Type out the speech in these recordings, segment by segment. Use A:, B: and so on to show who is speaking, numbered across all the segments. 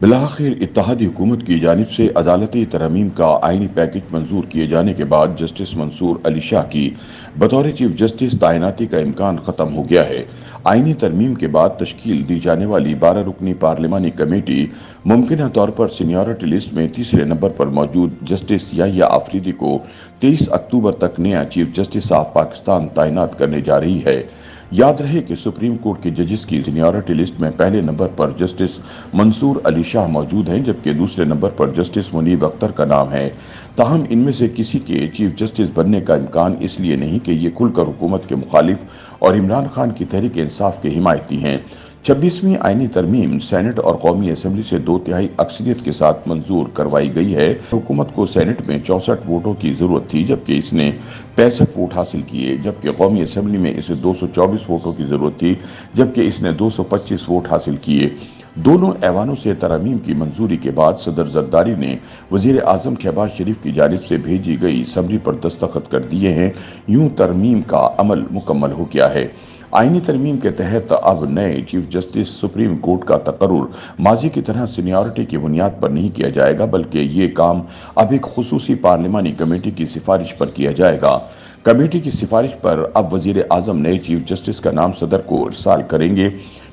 A: بالآخر اتحادی حکومت کی جانب سے عدالتی ترامیم کا آئینی پیکج منظور کیے جانے کے بعد جسٹس منصور علی شاہ کی بطور چیف جسٹس تعیناتی کا امکان ختم ہو گیا ہے۔ آئینی ترمیم کے بعد تشکیل دی جانے والی 12 رکنی پارلیمانی کمیٹی ممکنہ طور پر سینیورٹی لسٹ میں تیسرے نمبر پر موجود جسٹس یحییٰ آفریدی کو 23 اکتوبر تک نیا چیف جسٹس آف پاکستان تعینات کرنے جا رہی ہے۔ یاد رہے کہ سپریم کورٹ کے ججز کی سینیورٹی لسٹ میں پہلے نمبر پر جسٹس منصور علی شاہ موجود ہیں، جبکہ دوسرے نمبر پر جسٹس منیب اختر کا نام ہے۔ تاہم ان میں سے کسی کے چیف جسٹس بننے کا امکان اس لیے نہیں کہ یہ کھل کر حکومت کے مخالف اور عمران خان کی تحریک انصاف کے حمایتی ہیں۔ 26ویں آئینی ترمیم سینٹ اور قومی اسمبلی سے 2/3 اکثریت کے ساتھ منظور کروائی گئی ہے۔ حکومت کو سینٹ میں 64 ووٹوں کی ضرورت تھی، جبکہ اس نے 65 ووٹ حاصل کیے، جبکہ قومی اسمبلی میں اسے 224 ووٹوں کی ضرورت تھی، جبکہ اس نے 225 ووٹ حاصل کیے۔ دونوں ایوانوں سے ترامیم کی منظوری کے بعد صدر زرداری نے وزیر اعظم شہباز شریف کی جانب سے بھیجی گئی سمری پر دستخط کر دیے ہیں۔ یوں ترمیم کا عمل مکمل ہو گیا ہے۔ آئینی ترمیم کے تحت اب نئے چیف جسٹس سپریم کورٹ کا تقرر ماضی کی طرح سینیورٹی کی بنیاد پر نہیں کیا جائے گا، بلکہ یہ کام اب ایک خصوصی پارلیمانی کمیٹی کی سفارش پر کیا جائے گا۔ کمیٹی کی سفارش پر اب وزیر اعظم نئے چیف جسٹس کا نام صدر کو ارسال کریں گے۔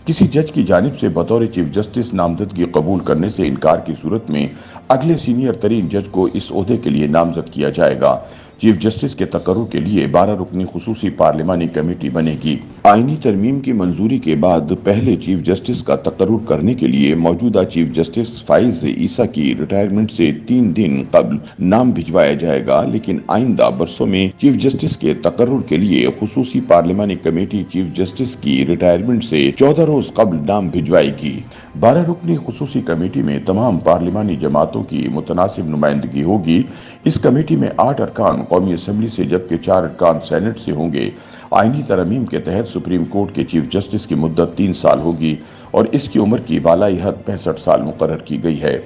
A: کسی جج کی جانب سے بطور چیف جسٹس نامزدگی قبول کرنے سے انکار کی صورت میں اگلے سینئر ترین جج کو اس عہدے کے لیے نامزد کیا جائے گا۔ چیف جسٹس کے تقرر کے لیے 12 رکنی خصوصی پارلیمانی کمیٹی بنے گی۔ آئینی ترمیم کی منظوری کے بعد پہلے چیف جسٹس کا تقرر کرنے کے لیے موجودہ چیف جسٹس فائز عیسیٰ کی ریٹائرمنٹ سے 3 دن قبل نام بھجوایا جائے گا، لیکن آئندہ برسوں میں چیف جسٹس کے تقرر کے لیے خصوصی پارلیمانی کمیٹی چیف جسٹس کی ریٹائرمنٹ سے 14 روز قبل نام بھجوائے گی۔ 12 رکنی خصوصی کمیٹی میں تمام پارلیمانی جماعتوں کی متناسب نمائندگی ہوگی۔ اس کمیٹی میں 8 ارکان قومی اسمبلی سے جبکہ 4 ارکان سینٹ سے ہوں گے۔ آئینی ترمیم کے تحت سپریم کورٹ کے چیف جسٹس کی مدت 3 سال ہوگی اور اس کی عمر کی بالائی حد 65 سال مقرر کی گئی ہے۔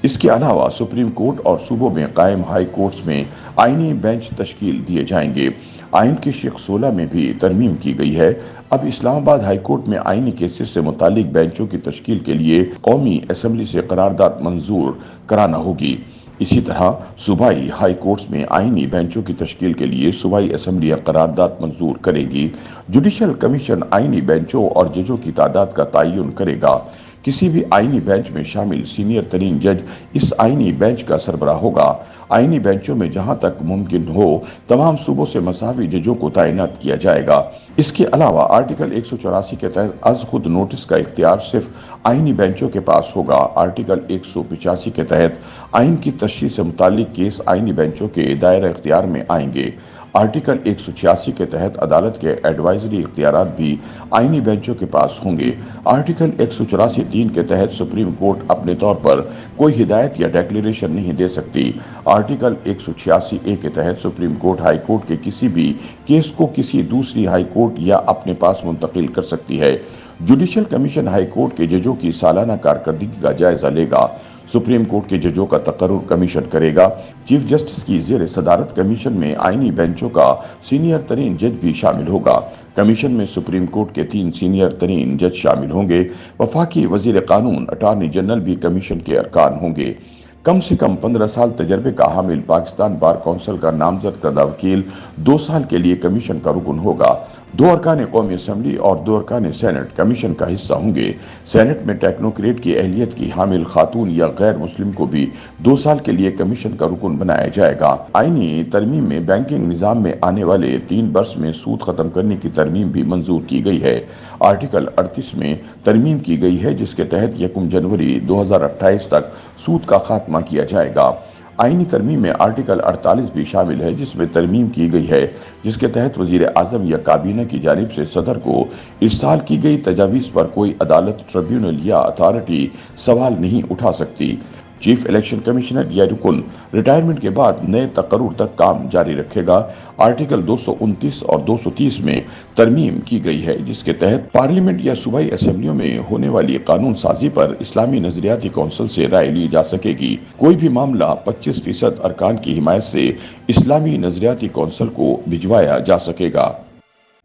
A: اس کے علاوہ سپریم کورٹ اور صوبوں میں قائم ہائی کورٹس میں آئینی بینچ تشکیل دیے جائیں گے۔ آئین کی شق 16 میں بھی ترمیم کی گئی ہے۔ اب اسلام آباد ہائی کورٹ میں آئینی کیسز سے متعلق بینچوں کی تشکیل کے لیے قومی اسمبلی سے قرارداد منظور کرانا ہوگی۔ اسی طرح صوبائی ہائی کورٹس میں آئینی بینچوں کی تشکیل کے لیے صوبائی اسمبلیاں قرارداد منظور کرے گی۔ جوڈیشل کمیشن آئینی بینچوں اور ججوں کی تعداد کا تعین کرے گا۔ کسی بھی آئینی بینچ میں شامل سینئر ترین جج اس آئینی بینچ کا سربراہ ہوگا۔ آئینی بینچوں میں جہاں تک ممکن ہو تمام صوبوں سے مساوی ججوں کو تعینات کیا جائے گا۔ اس کے علاوہ آرٹیکل 184 کے تحت از خود نوٹس کا اختیار صرف آئینی بینچوں کے پاس ہوگا۔ آرٹیکل 185 کے تحت آئین کی تشریح سے متعلق کیس آئینی بینچوں کے دائرہ اختیار میں آئیں گے۔ آرٹیکل 186 کے تحت عدالت کے ایڈوائزری اختیارات بھی آئینی بینچوں کے پاس ہوں گے۔ آرٹیکل 184(3) کے تحت سپریم کورٹ اپنے طور پر کوئی ہدایت یا ڈیکلیریشن نہیں دے سکتی۔ آرٹیکل 186(a) کے تحت سپریم کورٹ ہائی کورٹ کے کسی بھی کیس کو کسی دوسری ہائی کورٹ یا اپنے پاس منتقل کر سکتی ہے۔ جوڈیشل کمیشن ہائی کورٹ کے ججوں کی سالانہ کارکردگی کا جائزہ لے گا۔ سپریم کورٹ کے ججوں کا تقرر کمیشن کرے گا۔ چیف جسٹس کی زیر صدارت کمیشن میں آئینی بینچوں کا سینئر ترین جج بھی شامل ہوگا۔ کمیشن میں سپریم کورٹ کے 3 سینئر ترین جج شامل ہوں گے۔ وفاقی وزیر قانون اٹارنی جنرل بھی کمیشن کے ارکان ہوں گے۔ کم سے کم 15 سال تجربے کا حامل پاکستان بار کونسل کا نامزد کردہ وکیل 2 سال کے لیے کمیشن کا رکن ہوگا۔ 2 ارکان قومی اسمبلی اور 2 ارکان سینٹ کمیشن کا حصہ ہوں گے۔ سینٹ میں ٹیکنوکریٹ کی اہلیت کی حامل خاتون یا غیر مسلم کو بھی 2 سال کے لیے کمیشن کا رکن بنایا جائے گا۔ آئینی ترمیم میں بینکنگ نظام میں آنے والے 3 برس میں سود ختم کرنے کی ترمیم بھی منظور کی گئی ہے۔ آرٹیکل 38 میں ترمیم کی گئی ہے، جس کے تحت 1 جنوری 2028 تک سود کا خاتمہ کیا جائے گا۔ آئینی ترمیم میں آرٹیکل 48 بھی شامل ہے، جس میں ترمیم کی گئی ہے، جس کے تحت وزیر اعظم یا کابینہ کی جانب سے صدر کو ارسال کی گئی تجاویز پر کوئی عدالت، ٹریبیونل یا اتھارٹی سوال نہیں اٹھا سکتی۔ چیف الیکشن کمشنر یا رکن ریٹائرمنٹ کے بعد نئے تقرر تک کام جاری رکھے گا۔ آرٹیکل 229 اور 230 میں ترمیم کی گئی ہے، جس کے تحت پارلیمنٹ یا صوبائی اسمبلیوں میں ہونے والی قانون سازی پر اسلامی نظریاتی کونسل سے رائے لی جا سکے گی۔ کوئی بھی معاملہ 25% ارکان کی حمایت سے اسلامی نظریاتی کونسل کو بھجوایا جا سکے گا۔